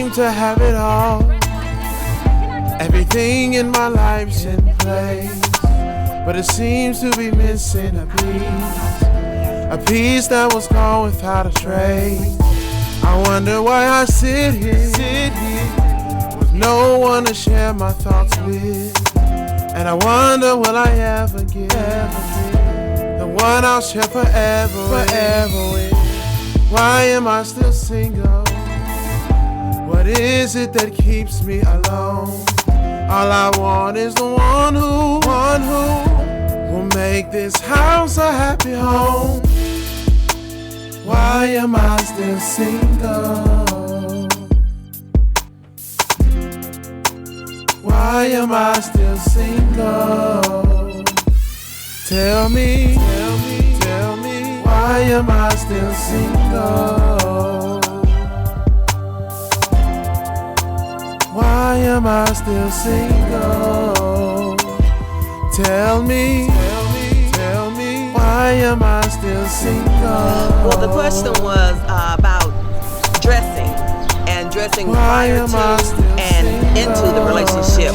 seem to have it all. Everything in my life's in place, but it seems to be missing a piece that was gone without a trace. I wonder why I sit here with no one to share my thoughts with. And I wonder, will I ever get the one I'll share forever with? Why am I still single? What is it that keeps me alone? All I want is the one who will make this house a happy home. Why am I still single? Why am I still single? Tell me, why am I still single? Why am I still single? Tell me, why am I still single? Well, the question was about dressing and dressing prior to and into the relationship.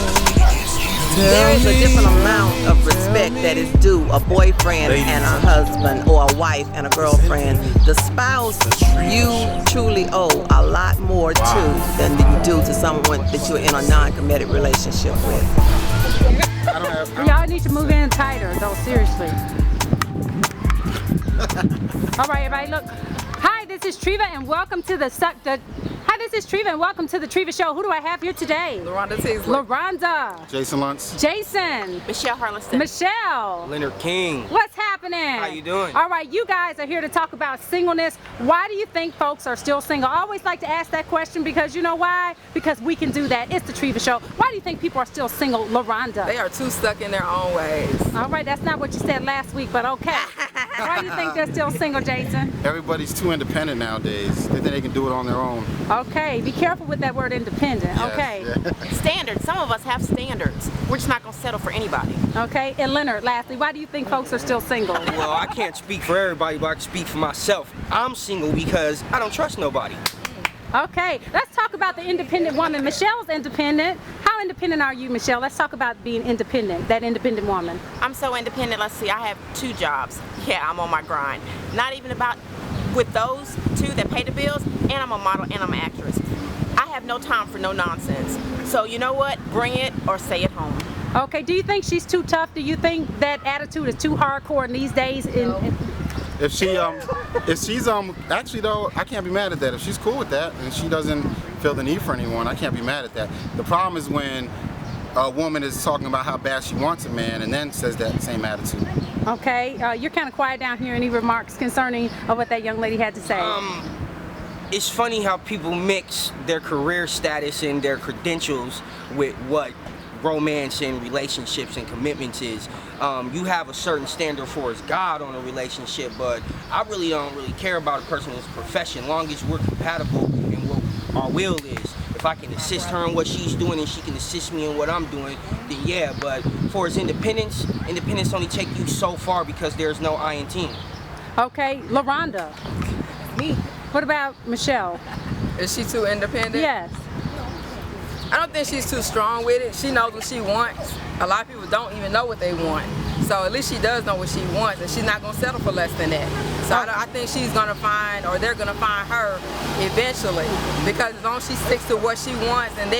There is a different amount of respect that is due a boyfriend and a husband, or a wife and a girlfriend. The spouse, you truly owe a lot more to than you do to someone that you're in a non-committed relationship with. Y'all need to move in tighter, though, seriously. All right, everybody, look. Hi, this is Treva, and welcome to the Treva Show. Who do I have here today? LaRonda TEASLEY. LaRonda. Jason LUNTZ. Jason. Michelle HARLESTON. Michelle. Leonard King. What's happening? How you doing? All right, you guys are here to talk about singleness. Why do you think folks are still single? I always like to ask that question because you know why? Because we can do that. It's the Treva Show. Why do you think people are still single, LaRonda? They are too stuck in their own ways. All right, that's not what you said last week, but okay. Why do you think they're still single, Jason? Everybody's too independent nowadays. They think they can do it on their own. Okay, be careful with that word independent. Yes, okay. Yeah. Standards. Some of us have standards. We're just not going to settle for anybody. Okay, and Leonard, lastly, why do you think folks are still single? Well, I can't speak for everybody, but I can speak for myself. I'm single because I don't trust nobody. Okay, let's talk about the independent woman. Michelle's independent. How independent are you, Michelle? Let's talk about being independent, that independent woman. I'm so independent. Let's see, I have 2 jobs. Yeah, I'm on my grind. Not even about with those 2 that pay the bills, and I'm a model and I'm an actress. I have no time for no nonsense. So you know what? Bring it or stay at home. Okay, do you think she's too tough? Do you think that attitude is too hardcore in these days? If she's actually though, I can't be mad at that. If she's cool with that and she doesn't feel the need for anyone, I can't be mad at that. The problem is when a woman is talking about how bad she wants a man and then says that same attitude. Okay, you're kind of quiet down here. Any remarks concerning what that young lady had to say? It's funny how people mix their career status and their credentials with what romance and relationships and commitments is. You have a certain standard for as God on a relationship, but I really don't care about a person's profession, long as we're compatible in what our will is. If I can assist her in what she's doing and she can assist me in what I'm doing, then yeah. But for his independence only take you so far because there's no I in team. Okay, LaRonda. Me. What about Michelle? Is she too independent? Yes. I don't think she's too strong with it. She knows what she wants. A lot of people don't even know what they want. So at least she does know what she wants, and she's not going to settle for less than that. So I think she's going to find, or they're going to find her eventually. Because as long as she sticks to what she wants and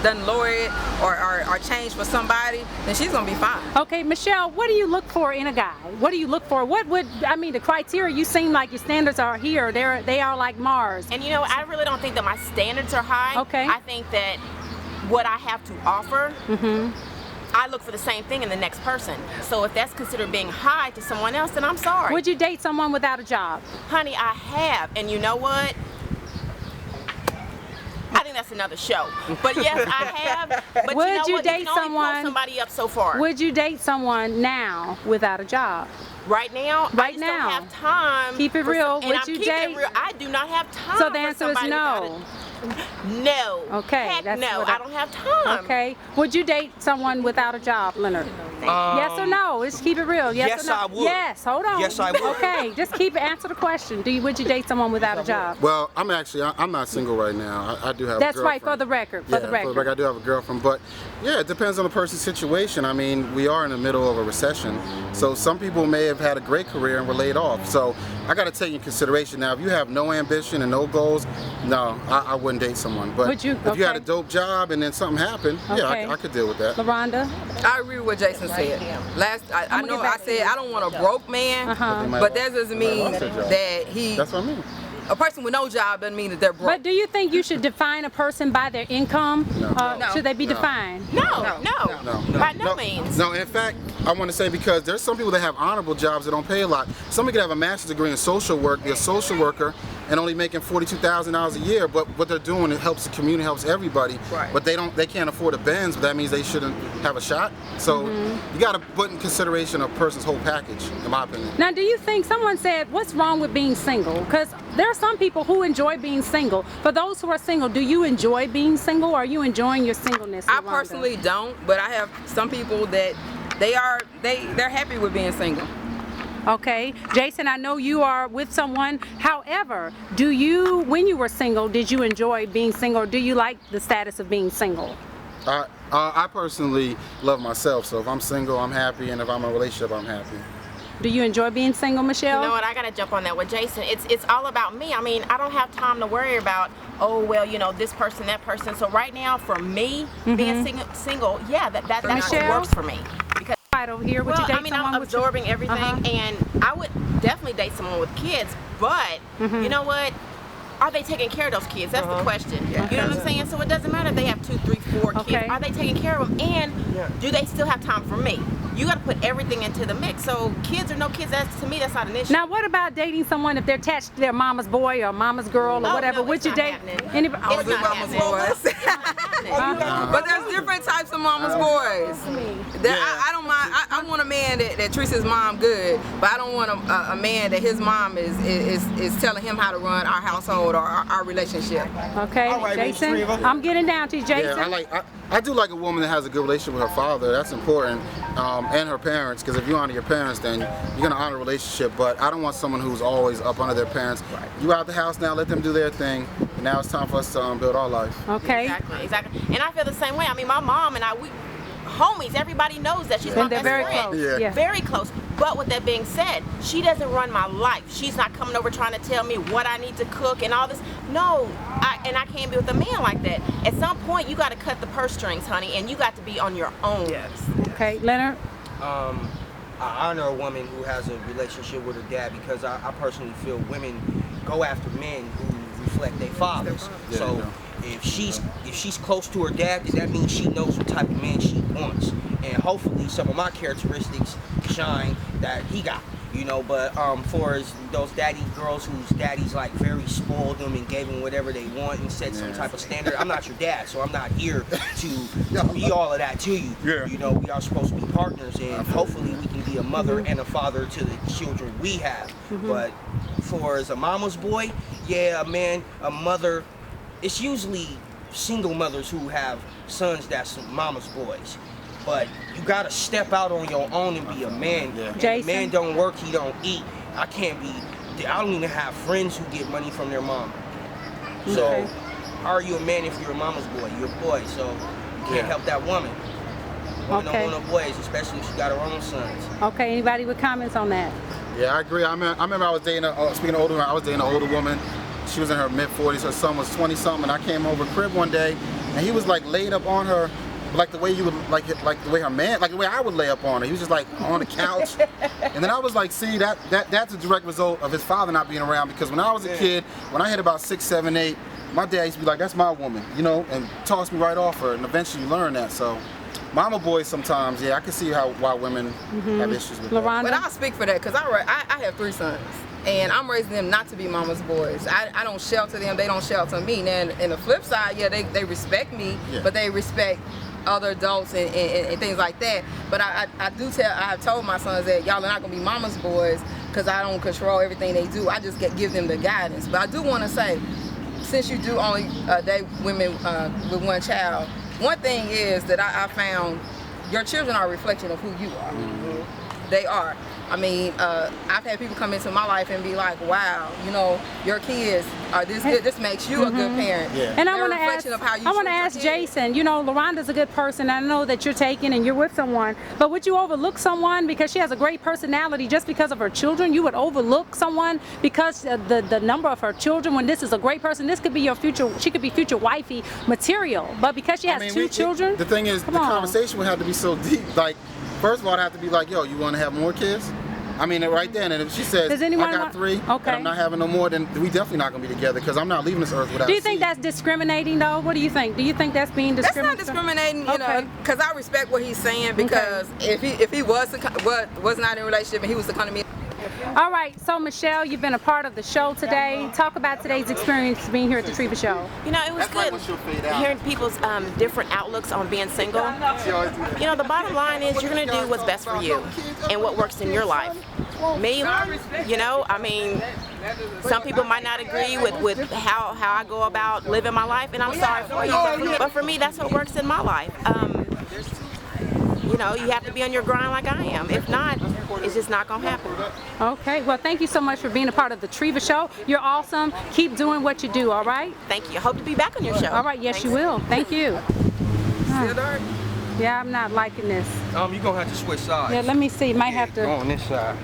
doesn't lower it or change for somebody, then she's going to be fine. Okay, Michelle, what do you look for in a guy? What do you look for? The criteria, you seem like your standards are here. They are like Mars. And you know, I really don't think that my standards are high. Okay. I think that what I have to offer, I look for the same thing in the next person. So if that's considered being high to someone else, then I'm sorry. Would you date someone without a job? Honey, I have. And you know what? I think that's another show. But yes, I have. But would you know you what? date You can only someone? pull somebody up so far. Would you date someone now without a job? Right now, I just don't have time. Keep it real. And Would I'm you keeping date? it real. I do not have time. So the answer is no. No. Okay. Heck that's no, what I don't have time. Okay. Would you date someone without a job, Leonard? think? Yes or no? Just keep it real. Yes, yes, or no? I would. Yes, hold on. Yes, I would. Okay, just answer the question. Would you date someone without a job? Well, I'm not single right now. I do have That's a girlfriend. right, for the record. For the record. I do have a girlfriend, but yeah, it depends on the person's situation. I mean, we are in the middle of a recession, so some people may have had a great career and were laid off. So I got to take in consideration. Now, if you have no ambition and no goals, no, I wouldn't date someone. But if you had a dope job and then something happened, yeah, I could deal with that. LaRonda? I agree with what Jason said. I know I said I don't want a broke man, but that doesn't mean that he. That's what I mean. A person with no job doesn't mean that they're broke. But do you think you should define a person by their income? No. Should they be defined? No. By no means. No, in fact, I want to say because there's some people that have honorable jobs that don't pay a lot. Somebody could have a master's degree in social work, be a social worker, and only making $42,000 a year. But what they're doing, it helps the community, helps everybody. Right. But they can't afford a Benz. But that means they shouldn't have a shot. So you got to put in consideration a person's whole package, in my opinion. Now, do you think someone said, what's wrong with being single? Because there are some people who enjoy being single. For those who are single, do you enjoy being single, or are you enjoying your singleness? I personally don't, but I have some people that they're happy with being single. Okay, Jason, I know you are with someone. However, when you were single, did you enjoy being single, or do you like the status of being single? I personally love myself, so if I'm single, I'm happy, and if I'm in a relationship, I'm happy. Do you enjoy being single, Michelle? You know what, I gotta jump on that with Jason. It's all about me. I mean, I don't have time to worry about, oh, well, you know, this person, that person. So right now, for me, being single, yeah, that actually works for me. Because right over here, would you date someone I'm absorbing everything, and I would definitely date someone with kids, but you know what? Are they taking care of those kids? That's the question. You know what I'm saying? So it doesn't matter if they have 2, 3, 4 kids. Are they taking care of them? And do they still have time for me? You got to put everything into the mix. So kids or no kids, to me, that's not an issue. Now, what about dating someone if they're attached to their mama's boy or mama's girl or whatever? No, would you date anybody? I was with mama's boys. But there's different types of mama's boys. I don't mind. I want a man that treats his mom good, but I don't want a man that his mom is telling him how to run our household or our relationship. Okay, right, Jason, I'm getting down to you, Jason. Yeah, I do like a woman that has a good relationship with her father. That's important, and her parents, because if you honor your parents, then you're gonna honor a relationship. But I don't want someone who's always up under their parents. Right. You out the house now, let them do their thing. And now it's time for us to build our life. Okay. Exactly. And I feel the same way. I mean, my mom and we homies. Everybody knows that she's my best friend. Close. Yeah. Very close. But with that being said, she doesn't run my life. She's not coming over trying to tell me what I need to cook and all this. No, I can't be with a man like that. At some point, you got to cut the purse strings, honey, and you got to be on your own. Yes. Okay, Leonard? I honor a woman who has a relationship with her dad, because I personally feel women go after men who reflect their fathers. Yeah, so if she's close to her dad, then that means she knows what type of man she wants, and hopefully some of my characteristics shine that he got. You know, but for those daddy girls whose daddies like very spoiled them and gave them whatever they want and set some type of standard, I'm not your dad, so I'm not here to be all of that to you. Yeah. You know, we are supposed to be partners, and hopefully we can be a mother and a father to the children we have. But for as a mama's boy, yeah, man, a mother, it's usually single mothers who have sons that's mama's boys. But you gotta step out on your own and be a man. Yeah. If a man don't work, he don't eat. I don't even have friends who get money from their mom. So, are you a man if you're a mama's boy? You're a boy, so you can't help that woman. Women don't want no boys, especially if she got her own sons. Okay, anybody with comments on that? Yeah, I agree. I remember I was dating, speaking of older women, I was dating an older woman. She was in her mid-40s, her son was 20-something, and I came over crib one day, and he was like laid up on her, like the way you would, like the way her man, like the way I would lay up on her. He was just like on the couch. And then I was like, see, that's a direct result of his father not being around, because when I was a kid, when I hit about 6, 7, 8, my dad used to be like, that's my woman, you know, and toss me right off her, and eventually you learn that. So mama boys sometimes, yeah, I can see why women have issues with that. But I'll speak for that, because I have 3 sons. And I'm raising them not to be mama's boys. I don't shelter them, they don't shelter me. Now, in the flip side, yeah, they respect me, but they respect other adults and things like that. But I have told my sons that y'all are not gonna be mama's boys, because I don't control everything they do. I just give them the guidance. But I do want to say, since you do only date women with one child, one thing is that I found your children are a reflection of who you are. They are. I mean, I've had people come into my life and be like, wow, you know, your kids are this good. This makes you a good parent. Yeah. And I want to ask Jason, you know, LaRonda's a good person. I know that you're taken and you're with someone, but would you overlook someone because she has a great personality just because of her children? You would overlook someone because the number of her children, when this is a great person, this could be your future, she could be future wifey material, but because she has two children? The thing is, the conversation would have to be so deep. Like, first of all, I'd have to be like, yo, you want to have more kids? I mean, right then, and if she says, I got 3, and I'm not having no more, then we definitely not going to be together because I'm not leaving this earth without. Do you think that's discriminating, though? What do you think? Do you think that's being discriminating? That's not discriminating, you know, because I respect what he's saying, because if he was not in a relationship and he was to come to me. All right, so Michelle, you've been a part of the show today. Talk about today's experience being here at the Treva show. You know, it was good hearing people's different outlooks on being single. You know, the bottom line is you're going to do what's best for you and what works in your life. Me, you know, I mean, some people might not agree with how I go about living my life, and I'm sorry for you. But for me, that's what works in my life. You know, you have to be on your grind like I am. If not, it's just not going to happen. Okay, well, thank you so much for being a part of the Treva show. You're awesome. Keep doing what you do, all right? Thank you. Hope to be back on your show. All right, yes, you will. Thank you. Still dark? Yeah, I'm not liking this. You're going to have to switch sides. Yeah, let me see. Might have to. Go on this side.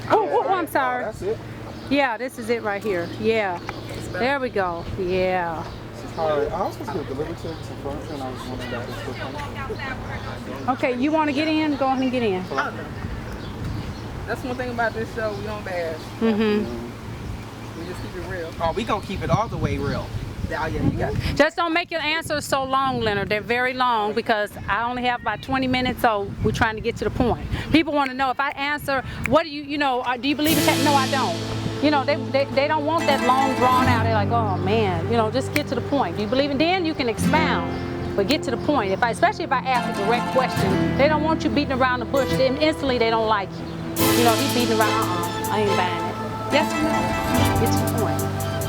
Oh, I'm sorry. That's it. Yeah, this is it right here. Yeah. There we go. Yeah. Alright, I was supposed to get delivered to some furniture, and I was wondering about this still coming. Okay, you want to get in? Go ahead and get in. That's one thing about this show, we don't bash. We just keep it real. Oh, we going to keep it all the way real. Yeah, you got it. Just don't make your answers so long, Leonard. They're very long because I only have about 20 minutes, so we're trying to get to the point. People want to know if I answer, what do you know, do you believe it? No, I don't. You know, they don't want that long drawn out. They're like, oh man, you know, just get to the point. Do you believe it? Then you can expound, but get to the point. Especially if I ask a direct question, they don't want you beating around the bush. Then instantly they don't like you. You know, he's beating around, I ain't buying it. Yes or no? Get to the point.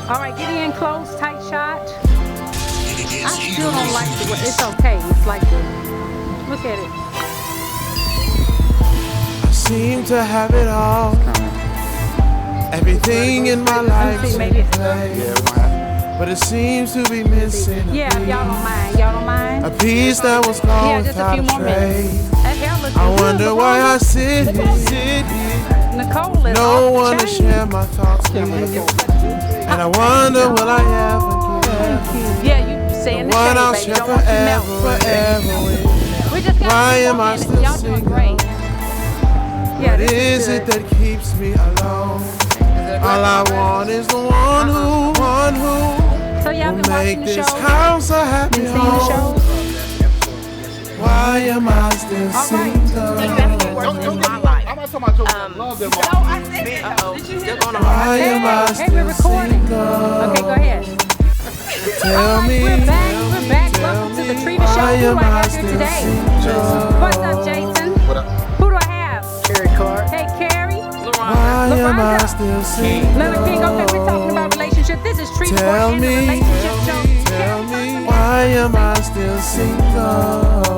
All right, get in close, tight shot. I still don't like the way, it's okay. It's like the, look at it. I seem to have it all. Everything in my life is in play, but it seems to be missing a Yeah, piece. y'all don't mind. Y'all don't mind? A piece that was lost. Yeah, just a few more minutes. That hair looks I good. wonder why I sit here. Nicole is No off one the to chain. share my thoughts with, and I wonder will I ever get Yeah, you saying the one I'll shade, baby. share Don't want you melt. forever with. We just got Why a few am more I minutes. still Y'all doing single? great. Yeah, What this is good. it that keeps me alone? All I want is the one who So y'all will been make watching the this show? house a happy Been seeing the home. show? Why am I still single? That's what works in my life. I'm not talking about jokes. Love them all. Uh-oh, still going on. Why am I Hey, we're still recording. single? Okay, go ahead. Tell me, We're back. Welcome to the Treva show. why Who am do I I have here still today? single? What's up, Jason? What up? Who do I have? Kerry Clark. Hey, Kerry. Why am I LaRonda. still single? Leonard King. Okay, we're talking about relationship. This is Treva Tell and the me, relationship show. tell me, why am I still single?